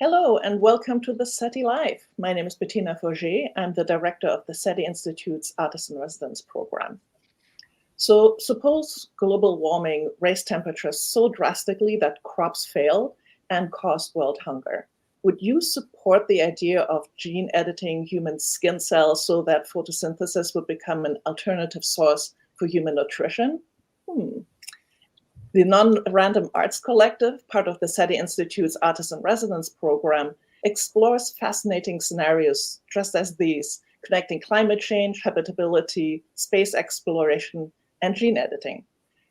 Hello and welcome to the SETI Live. My name is Bettina. I'm the director of the SETI Institute's Artist in Residence program. So suppose global warming raised temperatures so drastically that crops fail and caused world hunger. Would you support the idea of gene editing human skin cells so that photosynthesis would become an alternative source for human nutrition? The Non-Random Arts Collective, part of the SETI Institute's Artist in Residence program, explores fascinating scenarios just as these, connecting climate change, habitability, space exploration, and gene editing.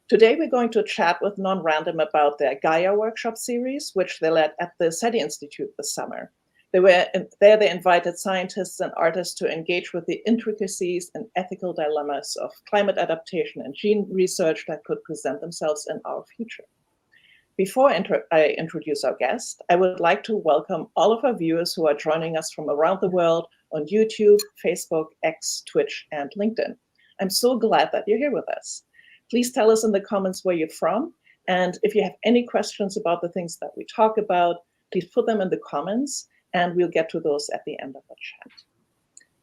Today, we're going to chat with Non-Random about their GAIA workshop series, which they led at the SETI Institute this summer. They invited scientists and artists to engage with the intricacies and ethical dilemmas of climate adaptation and gene research that could present themselves in our future. Before I introduce our guest, I would like to welcome all of our viewers who are joining us from around the world on YouTube, Facebook, X, Twitch, and LinkedIn. I'm so glad that you're here with us. Please tell us in the comments where you're from, and if you have any questions about the things that we talk about, please put them in the comments, and we'll get to those at the end of the chat.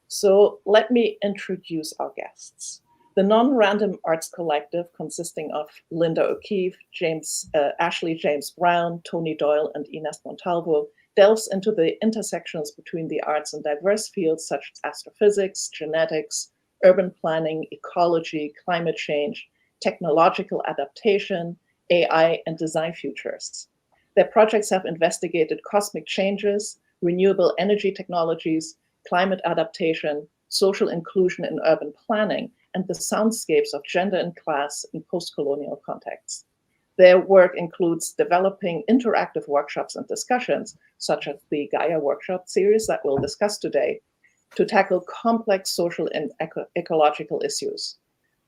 So let me introduce our guests. The Non-Random Arts Collective, consisting of Linda O'Keefe, Ashley James Brown, Tony Doyle, and Ines Montalvao, delves into the intersections between the arts and diverse fields such as astrophysics, genetics, urban planning, ecology, climate change, technological adaptation, AI, and design futures. Their projects have investigated cosmic changes, renewable energy technologies, climate adaptation, social inclusion in urban planning, and the soundscapes of gender and class in post-colonial contexts. Their work includes developing interactive workshops and discussions, such as the GAIA workshop series that we'll discuss today, to tackle complex social and ecological issues.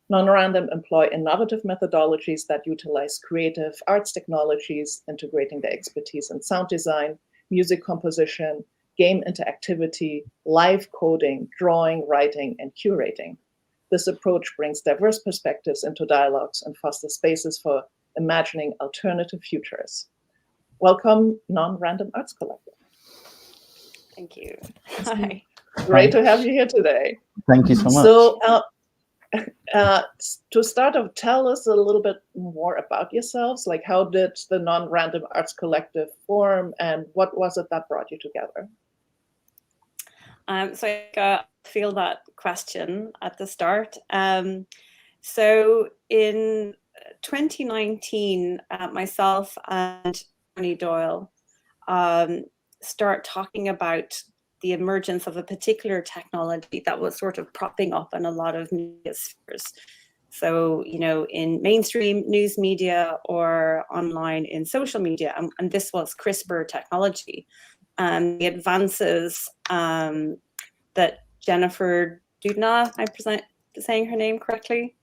Non-Random employ innovative methodologies that utilize creative arts technologies, integrating their expertise in sound design, music composition, game interactivity, live coding, drawing, writing, and curating. This approach brings diverse perspectives into dialogues and fosters spaces for imagining alternative futures. Welcome, Non-Random Arts Collective. Thank you. Hi. Great to have you here today. Thank you so much. So, to start off, tell us a little bit more about yourselves. Like, how did the Non-Random Arts Collective form, and what was it that brought you together? So I feel that question at the start. So in 2019, myself and Tony Doyle start talking about the emergence of a particular technology that was sort of propping up in a lot of media spheres. So, you know, in mainstream news media or online in social media, and this was CRISPR technology. The advances that Jennifer Doudna, I'm saying her name correctly,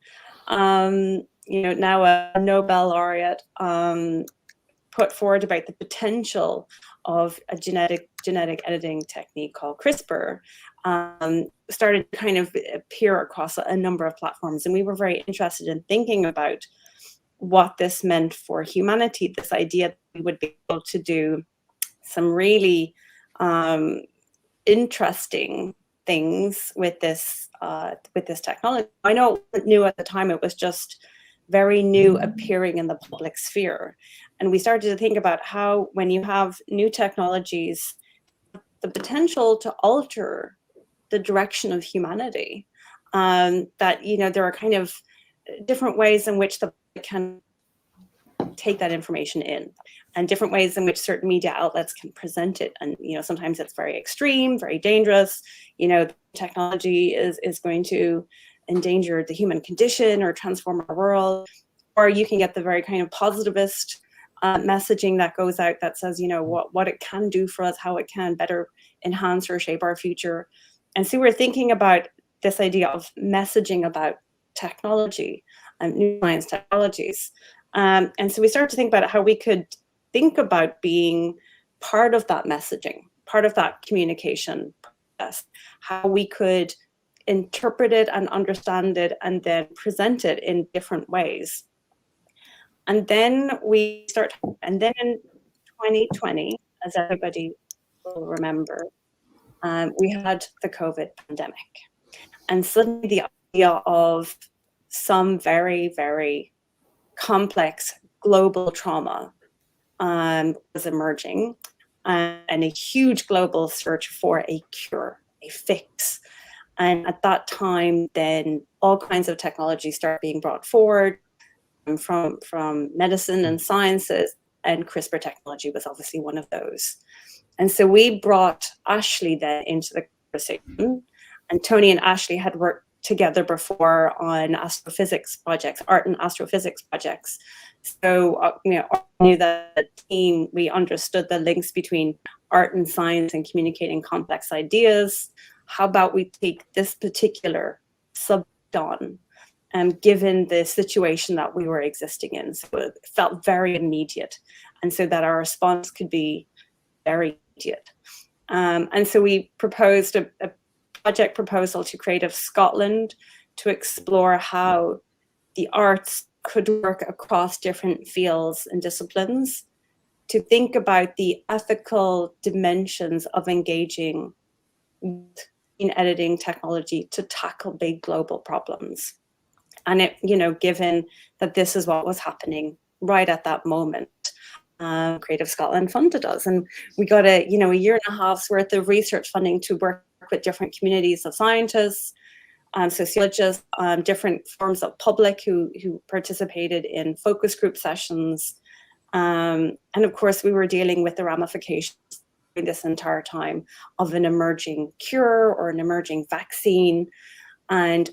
you know, now a Nobel laureate, put forward about the potential of a genetic editing technique called CRISPR, started to kind of appear across a number of platforms. And we were very interested in thinking about what this meant for humanity, this idea that we would be able to do some really interesting things with this technology. I know it wasn't new at the time, it was just very new appearing in the public sphere. And we started to think about how, when you have new technologies, the potential to alter the direction of humanity, that, you know, there are kind of different ways in which the public can take that information in, and different ways in which certain media outlets can present it. And, you know, sometimes it's very extreme, very dangerous. You know, technology is going to endanger the human condition or transform our world. Or you can get the very kind of positivist messaging that goes out that says, you know, what it can do for us, how it can better enhance or shape our future. And so we're thinking about this idea of messaging about technology and new science technologies. And so we started to think about how we could think about being part of that messaging, part of that communication process, how we could interpret it and understand it and then present it in different ways. And then in 2020, as everybody will remember, we had the COVID pandemic. And suddenly the idea of some very, very complex global trauma was emerging, and a huge global search for a cure, a fix. And at that time, then all kinds of technologies start being brought forward from medicine and sciences, and CRISPR technology was obviously one of those. And so we brought Ashley then into the conversation, and Tony and Ashley had worked together before on astrophysics projects, art and astrophysics projects. So, you know, I knew that the team, we understood the links between art and science and communicating complex ideas. How about we take this particular subject on, given the situation that we were existing in? So it felt very immediate, and so that our response could be very immediate. And so we proposed a project proposal to Creative Scotland to explore how the arts could work across different fields and disciplines, to think about the ethical dimensions of engaging with gene editing technology to tackle big global problems. And it, you know, given that this is what was happening right at that moment, Creative Scotland funded us, and we got a year and a half's worth of research funding to work with different communities of scientists, sociologists, different forms of public who participated in focus group sessions, and of course we were dealing with the ramifications during this entire time of an emerging cure or an emerging vaccine, and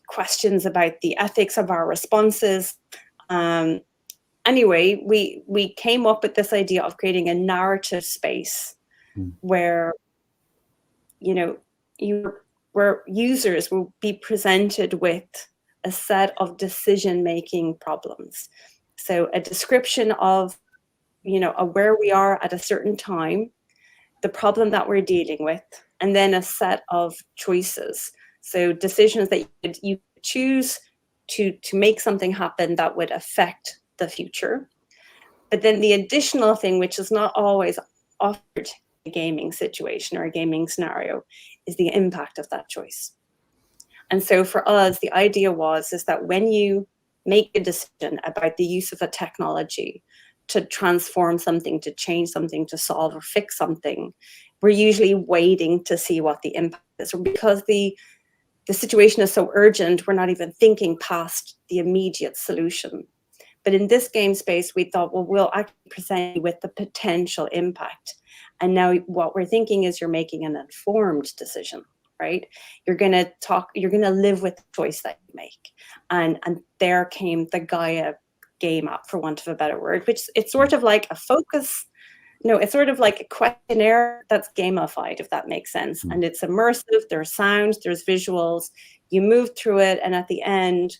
questions about the ethics of our responses. Anyway, we came up with this idea of creating a narrative space where, you know, where users will be presented with a set of decision-making problems. So a description of, you know, where we are at a certain time, the problem that we're dealing with, and then a set of choices. So decisions that you choose to make something happen that would affect the future. But then the additional thing, which is not always offered in a gaming situation or a gaming scenario, is the impact of that choice. And so for us, the idea is that when you make a decision about the use of a technology to transform something, to change something, to solve or fix something, we're usually waiting to see what the impact is. Or because the situation is so urgent, we're not even thinking past the immediate solution. But in this game space, we thought, well, we'll actually present you with the potential impact. And now what we're thinking is you're making an informed decision, right? You're going to live with the choice that you make. And there came the GAIA game up, for want of a better word, which it's sort of like a focus. No, it's sort of like a questionnaire that's gamified, if that makes sense. And it's immersive, there's sounds, there's visuals, you move through it, and at the end,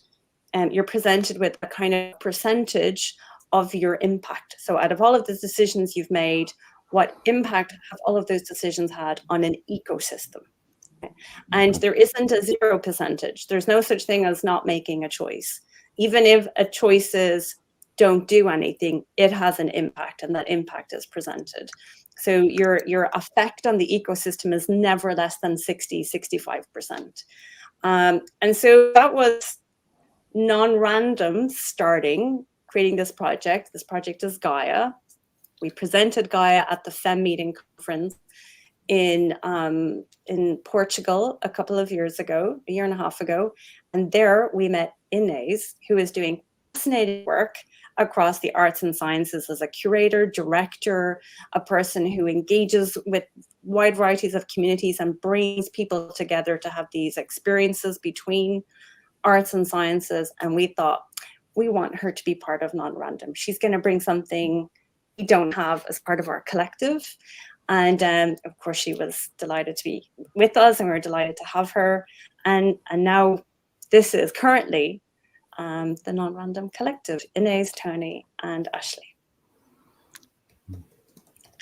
you're presented with a kind of percentage of your impact. So out of all of the decisions you've made, what impact have all of those decisions had on an ecosystem? And there isn't a 0%. There's no such thing as not making a choice. Even if a choice don't do anything, it has an impact, and that impact is presented. So your effect on the ecosystem is never less than 65%. And so that was non-random starting, creating this project. This project is GAIA. We presented GAIA at the FEM meeting conference in Portugal a year and a half ago. And there we met Ines, who is doing fascinating work across the arts and sciences as a curator, director, a person who engages with wide varieties of communities and brings people together to have these experiences between arts and sciences. And we thought, we want her to be part of Non-Random. She's going to bring something we don't have as part of our collective. And of course, she was delighted to be with us, and we're delighted to have her. And now this is currently the Non-Random Collective, Ines, Tony, and Ashley.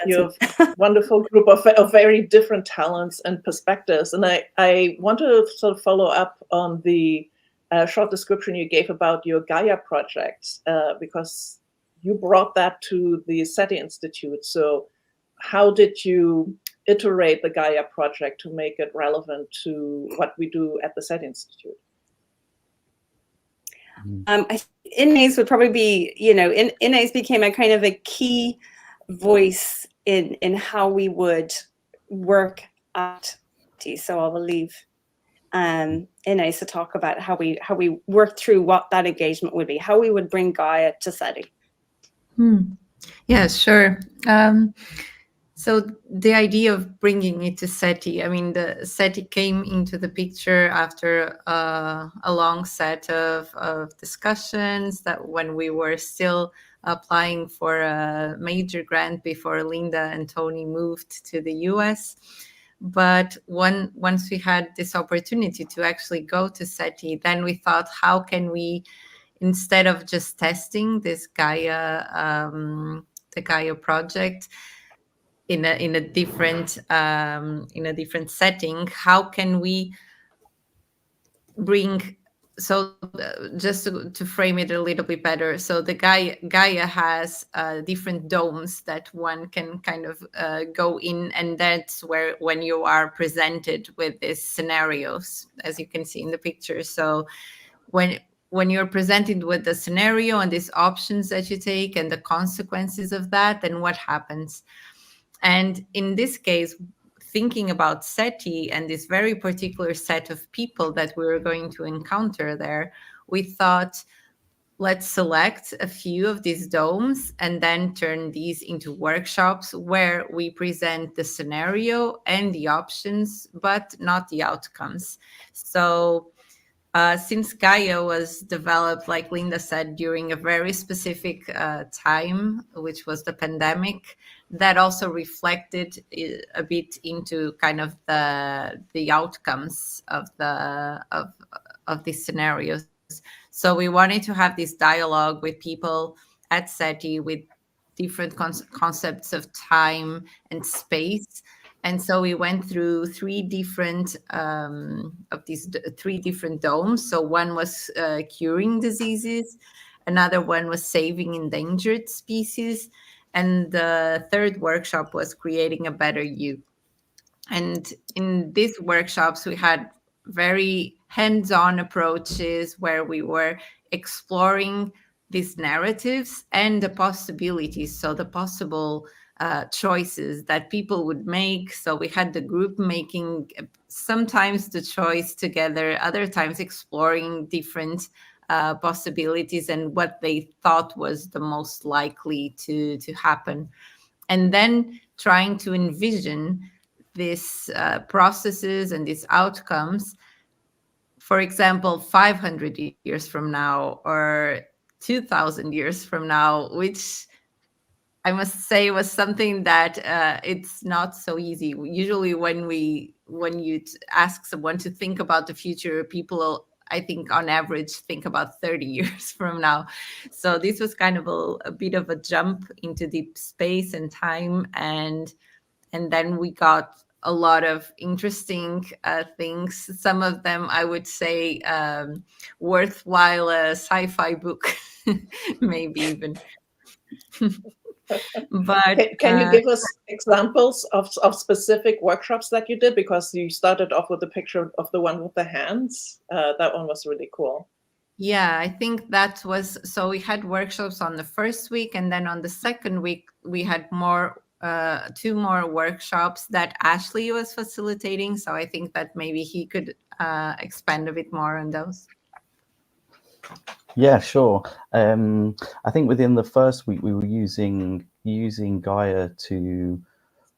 You have a wonderful group of very different talents and perspectives. And I want to sort of follow up on the short description you gave about your GAIA project, because you brought that to the SETI Institute. So how did you iterate the GAIA project to make it relevant to what we do at the SETI Institute? I think Ines would probably be, Ines became a kind of a key voice in how we would work at SETI. So I will leave Ines to talk about how we work through what that engagement would be, how we would bring GAIA to SETI. Yeah, sure. So the idea of bringing it to SETI, I mean, the SETI came into the picture after a long set of discussions that when we were still applying for a major grant before Linda and Tony moved to the US. But once we had this opportunity to actually go to SETI, then we thought, how can we, instead of just testing this GAIA, the GAIA project, in a different setting, how can we bring, so just to frame it a little bit better, so the GAIA has different domes that one can kind of go in, and that's where when you are presented with these scenarios, as you can see in the picture. So when you're presented with the scenario and these options that you take and the consequences of that, then what happens? And in this case, thinking about SETI and this very particular set of people that we were going to encounter there, we thought, let's select a few of these domes and then turn these into workshops where we present the scenario and the options, but not the outcomes. So since GAIA was developed, like Linda said, during a very specific time, which was the pandemic, that also reflected a bit into kind of the outcomes of these scenarios. So we wanted to have this dialogue with people at SETI with different concepts of time and space. And so we went through three different domes. So one was curing diseases, another one was saving endangered species, and the third workshop was creating a better you. And in these workshops, we had very hands-on approaches where we were exploring these narratives and the possibilities, so the possible choices that people would make. So we had the group making sometimes the choice together, other times exploring different possibilities and what they thought was the most likely to happen. And then trying to envision these processes and these outcomes, for example, 500 years from now or 2,000 years from now, which I must say was something that it's not so easy. Usually when you ask someone to think about the future, people, I think on average, think about 30 years from now. So this was kind of a bit of a jump into deep space and time. And then we got a lot of interesting things. Some of them, I would say, worthwhile sci-fi book, maybe even. But can you give us examples of specific workshops that you did? Because you started off with the picture of the one with the hands. That one was really cool. Yeah, I think that was, so we had workshops on the first week, and then on the second week we had two more workshops that Ashley was facilitating. So I think that maybe he could expand a bit more on those. Yeah, sure. I think within the first week we were using GAIA to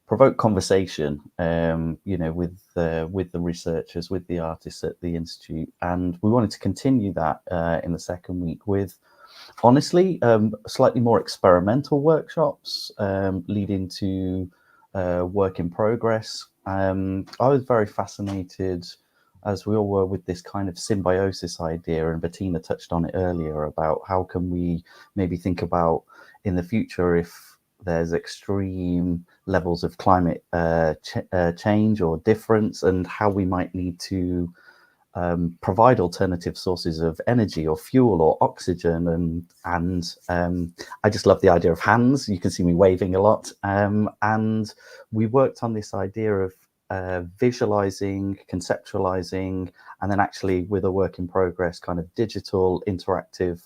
provoke conversation, with the researchers, with the artists at the Institute, and we wanted to continue that in the second week with, honestly, slightly more experimental workshops leading to work in progress. I was very fascinated, as we all were, with this kind of symbiosis idea, and Bettina touched on it earlier about how can we maybe think about in the future if there's extreme levels of climate change or difference, and how we might need to provide alternative sources of energy or fuel or oxygen, and I just love the idea of hands. You can see me waving a lot, and we worked on this idea of visualizing, conceptualizing, and then actually with a work in progress kind of digital interactive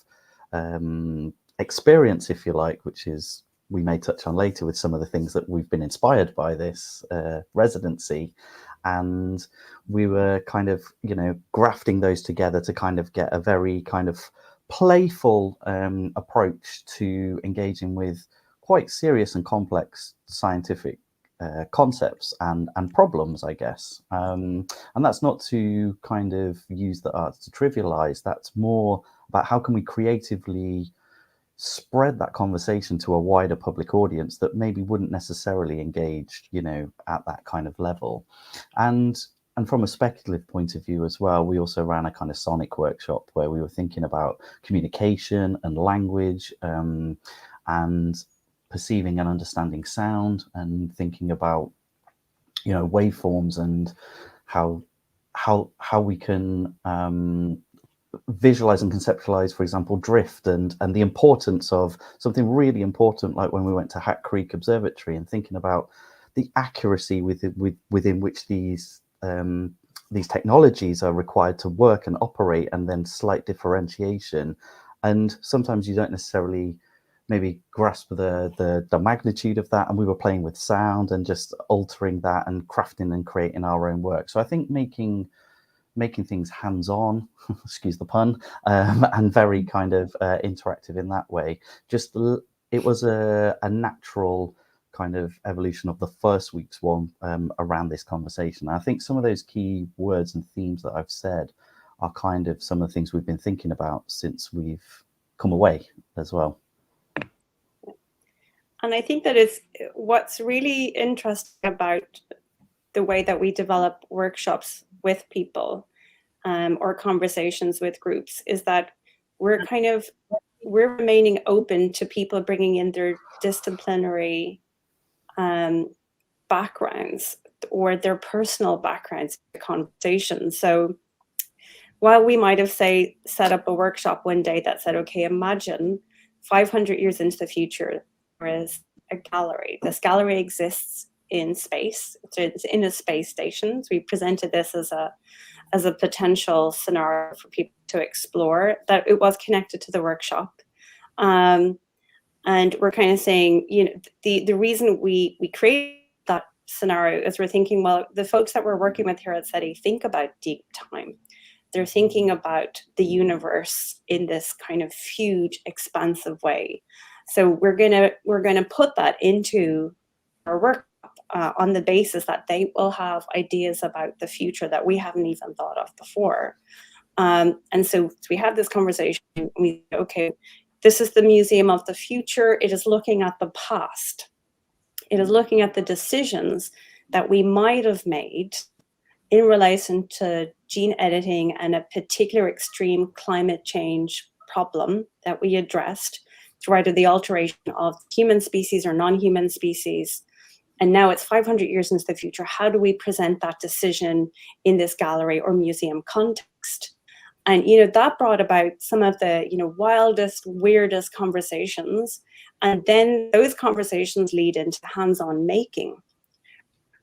experience, if you like, which is, we may touch on later with some of the things that we've been inspired by this residency. And we were kind of, grafting those together to kind of get a very kind of playful approach to engaging with quite serious and complex scientific concepts and problems, I guess. And that's not to kind of use the arts to trivialize. That's more about how can we creatively spread that conversation to a wider public audience that maybe wouldn't necessarily engage, at that kind of level. And from a speculative point of view as well, we also ran a kind of sonic workshop where we were thinking about communication and language, and perceiving and understanding sound, and thinking about, waveforms and how we can visualize and conceptualize, for example, drift and the importance of something really important, like when we went to Hat Creek Observatory, and thinking about the accuracy within which these technologies are required to work and operate, and then slight differentiation. And sometimes you don't necessarily maybe grasp the magnitude of that, and we were playing with sound and just altering that and crafting and creating our own work. So I think making things hands-on, excuse the pun, and very kind of interactive in that way. It was a natural kind of evolution of the first week's one around this conversation. And I think some of those key words and themes that I've said are kind of some of the things we've been thinking about since we've come away as well. And I think that is what's really interesting about the way that we develop workshops with people, or conversations with groups, is that we're remaining open to people bringing in their disciplinary backgrounds or their personal backgrounds to the conversation. So while we might have set up a workshop one day that said, okay, imagine 500 years into the future, there is a gallery. This gallery exists in space. It's in a space station. So we presented this as a potential scenario for people to explore, that it was connected to the workshop. And we're kind of saying, the reason we create that scenario is we're thinking, well, the folks that we're working with here at SETI think about deep time. They're thinking about the universe in this kind of huge, expansive way. So we're gonna put that into our work on the basis that they will have ideas about the future that we haven't even thought of before. And so we had this conversation, and we said, okay, this is the museum of the future. It is looking at the past. It is looking at the decisions that we might have made in relation to gene editing and a particular extreme climate change problem that we addressed through either the alteration of human species or non-human species. And now it's 500 years into the future. How do we present that decision in this gallery or museum context? And, that brought about some of the, wildest, weirdest conversations. And then those conversations lead into hands-on making,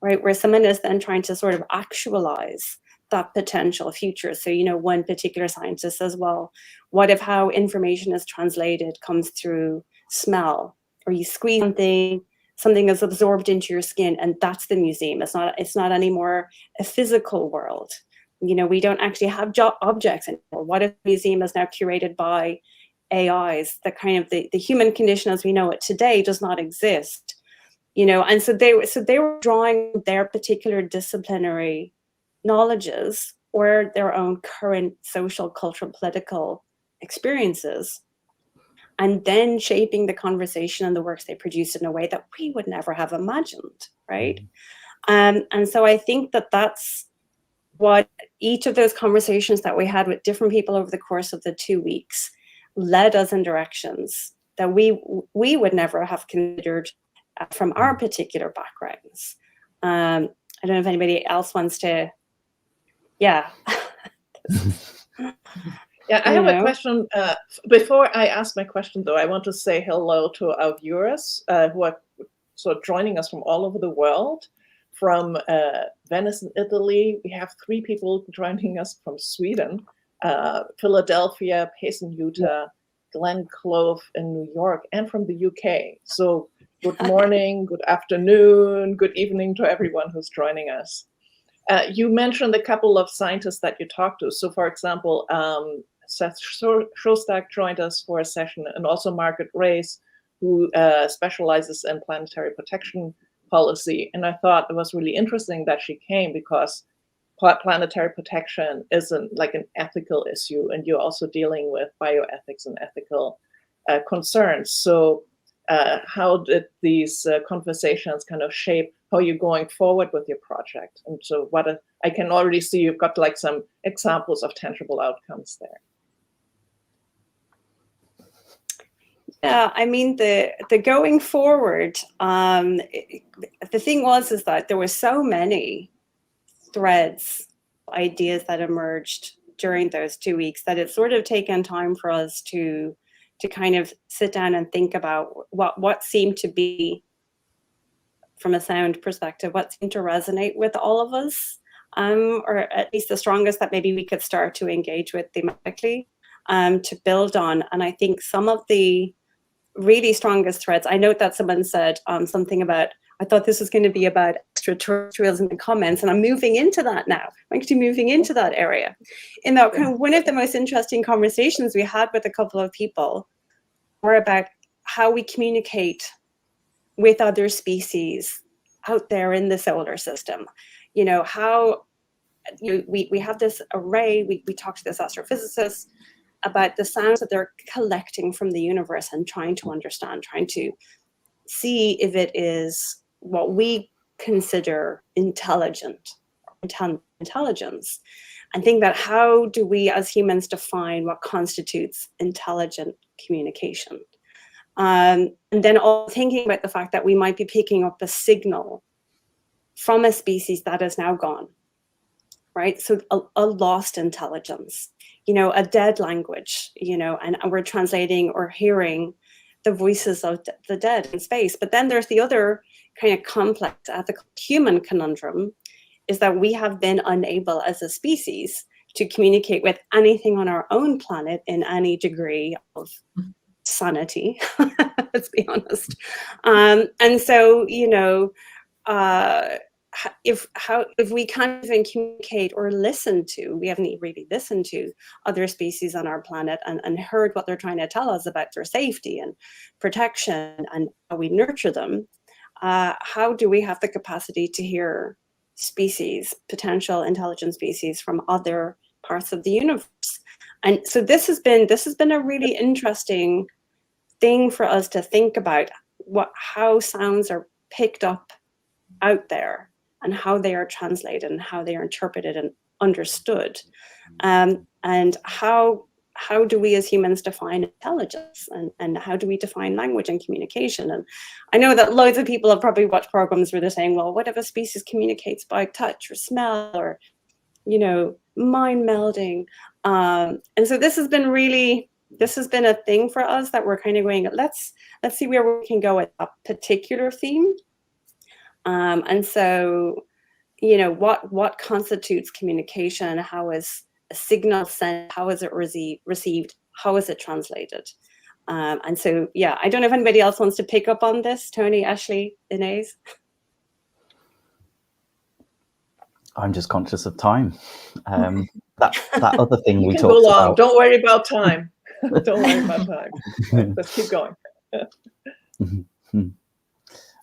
right? Where someone is then trying to sort of actualize that potential future. So, one particular scientist says, well, what if how information is translated comes through smell, or you squeeze something is absorbed into your skin, and that's the museum. It's not anymore a physical world. We don't actually have objects anymore. What if the museum is now curated by AIs? The kind of the human condition as we know it today does not exist. And so they were drawing their particular disciplinary knowledges or their own current social, cultural, political experiences, and then shaping the conversation and the works they produced in a way that we would never have imagined, right? And so I think that that's what each of those conversations that we had with different people over the course of the 2 weeks led us in directions that we would never have considered from our particular backgrounds. I don't know if anybody else wants to, Yeah, I have a question. Before I ask my question, though, I want to say hello to our viewers who are joining us from all over the world. From Venice in Italy, we have 3 people joining us from Sweden, Philadelphia, Payson, Utah, Glen Clove in New York, and from the UK. So good morning, good afternoon, good evening to everyone who's joining us. You mentioned a couple of scientists that you talked to. So for example, Seth Shostak joined us for a session, and also Margaret Race, who specializes in planetary protection policy. And I thought it was really interesting that she came, because planetary protection isn't like an ethical issue, and you're also dealing with bioethics and ethical concerns. So how did these conversations kind of shape how you're going forward with your project? And so I can already see you've got like some examples of tangible outcomes there. Yeah, I mean, the going forward, the thing is that there were so many threads, ideas that emerged during those 2 weeks that it's sort of taken time for us to kind of sit down and think about what seemed to be, from a sound perspective, what seemed to resonate with all of us, or at least the strongest that maybe we could start to engage with thematically, to build on. And I think some of the really strongest threads, I note that someone said something about, I thought this was going to be about extraterrestrials in the comments, and I'm moving into that now. I'm actually moving into that area. In that kind of one of the most interesting conversations we had with a couple of people were about how we communicate with other species out there in the solar system. You know, how we have this array, we talk to this astrophysicist about the sounds that they're collecting from the universe and trying to understand, trying to see if it is what we consider intelligence, and think that how do we as humans define what constitutes intelligent communication? And then thinking about the fact that we might be picking up a signal from a species that is now gone, right? So a lost intelligence, you know, a dead language, you know, and we're translating or hearing the voices of the dead in space. But then there's the other kind of complex ethical human conundrum, is that we have been unable as a species to communicate with anything on our own planet in any degree of sanity, let's be honest. And so, you know, if we can't even communicate or listen to, we haven't really listened to other species on our planet and heard what they're trying to tell us about their safety and protection and how we nurture them, how do we have the capacity to hear species, potential intelligent species from other parts of the universe? And so this has been a really interesting thing for us to think about, how sounds are picked up out there and how they are translated and how they are interpreted and understood, and how do we as humans define intelligence, and how do we define language and communication? And I know that loads of people have probably watched programs where they're saying, well, what if a species communicates by touch or smell or, you know, mind melding? And so this has been a thing for us that we're kind of going, let's see where we can go with a particular theme. And so, you know, what constitutes communication? How is a signal sent? How is it received? How is it translated? And so, yeah, I don't know if anybody else wants to pick up on this. Tony, Ashley, Ines? I'm just conscious of time. That other thing we talked go long. about. Don't worry about time. Don't worry about time. Let's keep going.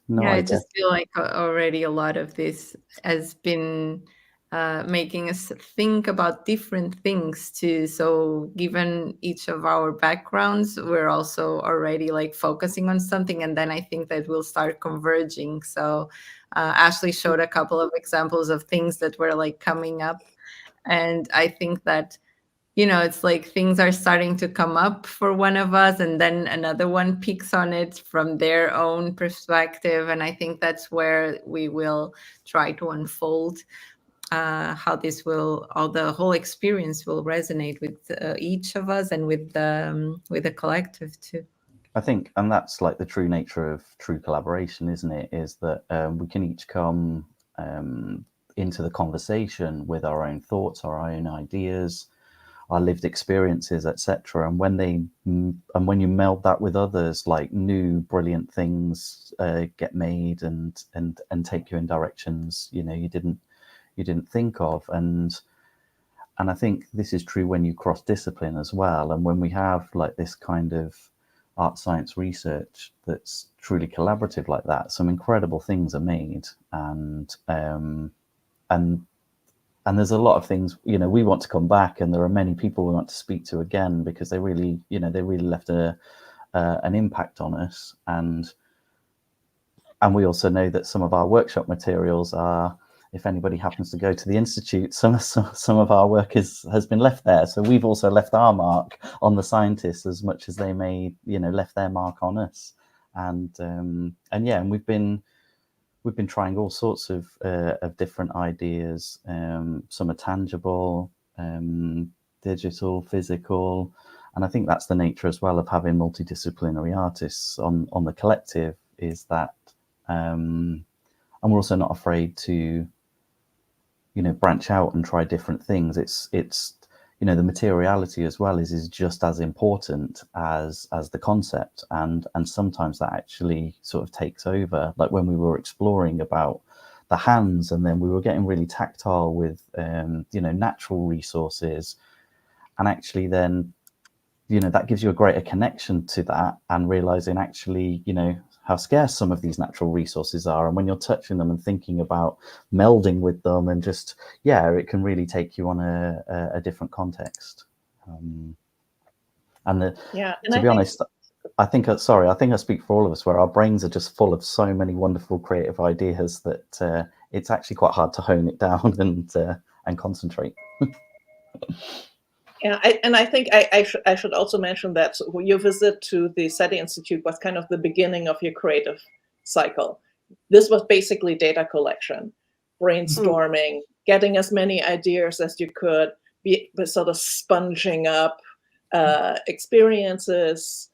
No, yeah, I just feel like already a lot of this has been making us think about different things too. So given each of our backgrounds, we're also already like focusing on something, and then I think that we'll start converging. So Ashley showed a couple of examples of things that were like coming up, and I think that, you know, it's like things are starting to come up for one of us, and then another one picks on it from their own perspective. And I think that's where we will try to unfold. how this will, how the whole experience will resonate with each of us and with the collective too. I think, and that's like the true nature of true collaboration, isn't it? Is that we can each come into the conversation with our own thoughts, our own ideas, our lived experiences, etc. And when you meld that with others, like new brilliant things get made and take you in directions you didn't think of. And I think this is true when you cross discipline as well. And when we have like this kind of art science research that's truly collaborative like that, some incredible things are made. And there's a lot of things, we want to come back, and there are many people we want to speak to again, because they really left an impact on us. And we also know that some of our workshop materials are, if anybody happens to go to the Institute, some of our work has been left there. So we've also left our mark on the scientists as much as they may, left their mark on us. And we've been trying all sorts of different ideas. Some are tangible, digital, physical, and I think that's the nature as well of having multidisciplinary artists on the collective, is that, and we're also not afraid to, branch out and try different things. It's the materiality as well is just as important as the concept, and sometimes that actually sort of takes over. Like when we were exploring about the hands, and then we were getting really tactile with natural resources, and actually then that gives you a greater connection to that, and realizing actually how scarce some of these natural resources are. And when you're touching them and thinking about melding with them, and just, it can really take you on a different context. To be honest, I think I speak for all of us, where our brains are just full of so many wonderful creative ideas that it's actually quite hard to hone it down and concentrate. Yeah, I think I should also mention that your visit to the SETI Institute was kind of the beginning of your creative cycle. This was basically data collection, brainstorming, getting as many ideas as you could, be sort of sponging up experiences,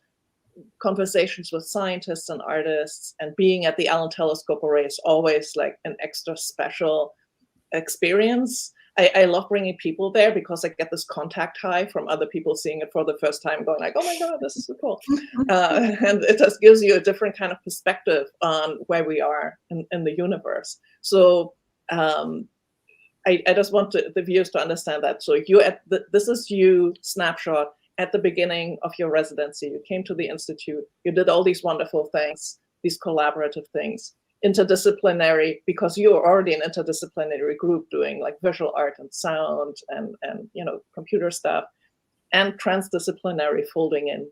conversations with scientists and artists, and being at the Allen Telescope Array is always like an extra special experience. I love bringing people there because I get this contact high from other people seeing it for the first time, going like, oh my God, this is so cool. And it just gives you a different kind of perspective on where we are in the universe. So I just want the viewers to understand that. So this is you snapshot at the beginning of your residency. You came to the Institute, you did all these wonderful things, these collaborative things. Interdisciplinary, because you are already an interdisciplinary group doing like visual art and sound and computer stuff, and transdisciplinary, folding in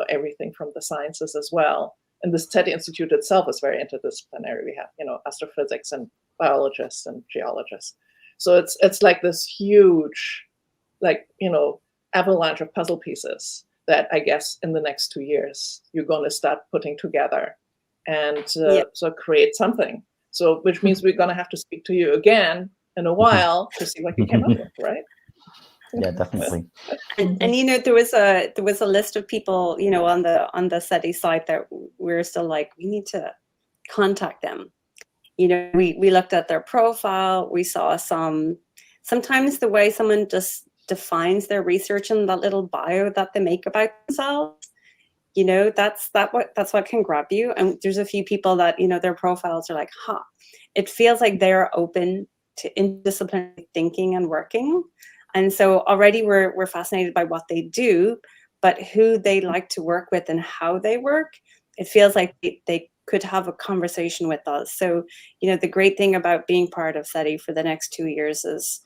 everything from the sciences as well. And the SETI Institute itself is very interdisciplinary. We have astrophysics and biologists and geologists. So it's like this huge avalanche of puzzle pieces that I guess in the next 2 years you're going to start putting together and so create something. So which means we're going to have to speak to you again in a while to see what you came up with, right? Yeah, definitely. And there was a list of people on the SETI site that we're still like, we need to contact them. We looked at their profile. We saw sometimes the way someone just defines their research in that little bio that they make about themselves. That's what can grab you. And there's a few people that, their profiles are like, it feels like they're open to interdisciplinary thinking and working. And so already we're fascinated by what they do, but who they like to work with and how they work, it feels like they could have a conversation with us. So, the great thing about being part of SETI for the next 2 years is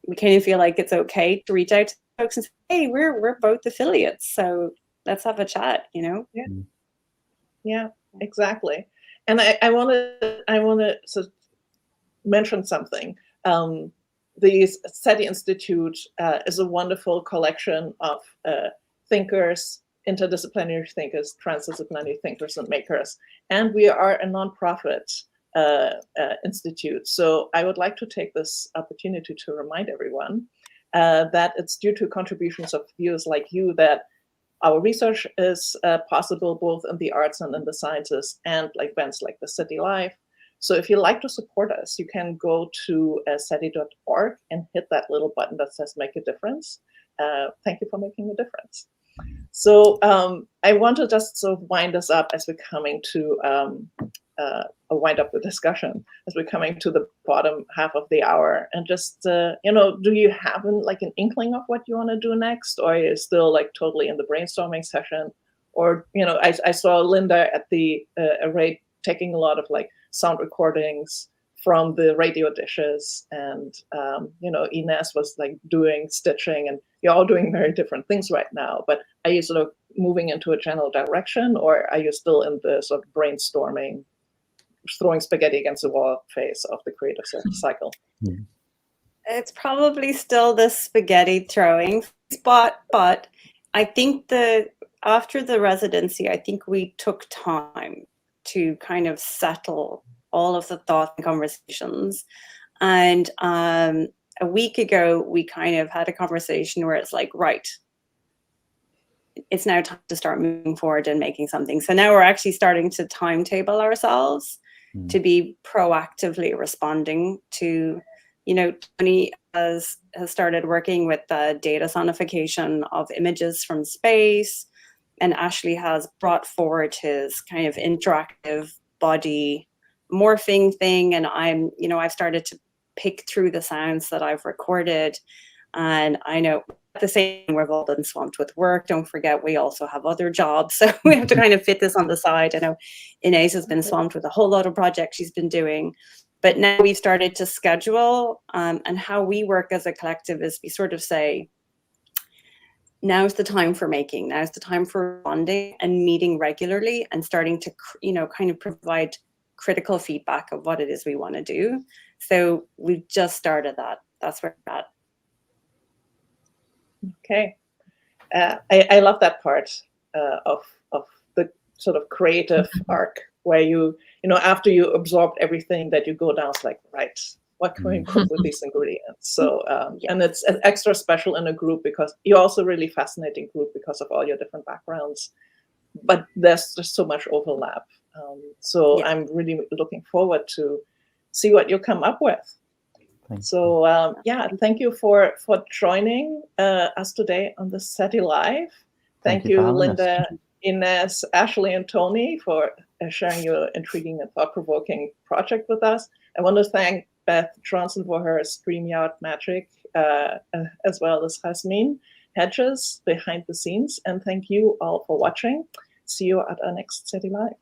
we kind of feel like it's okay to reach out to folks and say, hey, we're both affiliates. So let's have a chat, Yeah, exactly. And I want to mention something. The SETI Institute is a wonderful collection of thinkers, interdisciplinary thinkers, transdisciplinary thinkers and makers. And we are a nonprofit Institute. So I would like to take this opportunity to remind everyone that it's due to contributions of viewers like you that our research is possible both in the arts and in the sciences, and like events like the SETI Live. So if you'd like to support us, you can go to SETI.org and hit that little button that says Make a Difference. Thank you for making a difference. So I want to just sort of wind us up as we're coming to wind up the discussion, as we're coming to the bottom half of the hour. And just, do you have an inkling of what you want to do next? Or are you still like totally in the brainstorming session? Or, I saw Linda at the array taking a lot of like sound recordings from the radio dishes, and Ines was like doing stitching, and you're all doing very different things right now. But are you sort of moving into a general direction, or are you still in the sort of brainstorming, throwing spaghetti against the wall phase of the creative cycle? It's probably still the spaghetti throwing spot, but I think after the residency, I think we took time to kind of settle all of the thoughts and conversations. And a week ago, we kind of had a conversation where it's like, right, it's now time to start moving forward and making something. So now we're actually starting to timetable ourselves to be proactively responding to, Tony has started working with the data sonification of images from space, and Ashley has brought forward his kind of interactive body morphing thing. And I've started to pick through the sounds that I've recorded. And I know at the same time, we've all been swamped with work. Don't forget, we also have other jobs. So we have to kind of fit this on the side. I know Ines has been swamped with a whole lot of projects she's been doing. But now we've started to schedule, and how we work as a collective is we sort of say, now's the time for making, now's the time for bonding and meeting regularly and starting to, kind of provide critical feedback of what it is we want to do. So we've just started that. That's where we're at. Okay. I love that part of the sort of creative arc where you after you absorbed everything that you go down, it's like, right, what can we cook with these ingredients? So, and it's extra special in a group because you're also a really fascinating group because of all your different backgrounds, but there's just so much overlap. So I'm really looking forward to see what you come up with. So thank you for joining us today on the SETI Live. Thank you, Linda, Ines, Ashley, and Tony for sharing your intriguing and thought-provoking project with us. I want to thank Beth Johnson for her StreamYard magic, as well as Jasmine Hedges behind the scenes. And thank you all for watching. See you at our next SETI Live.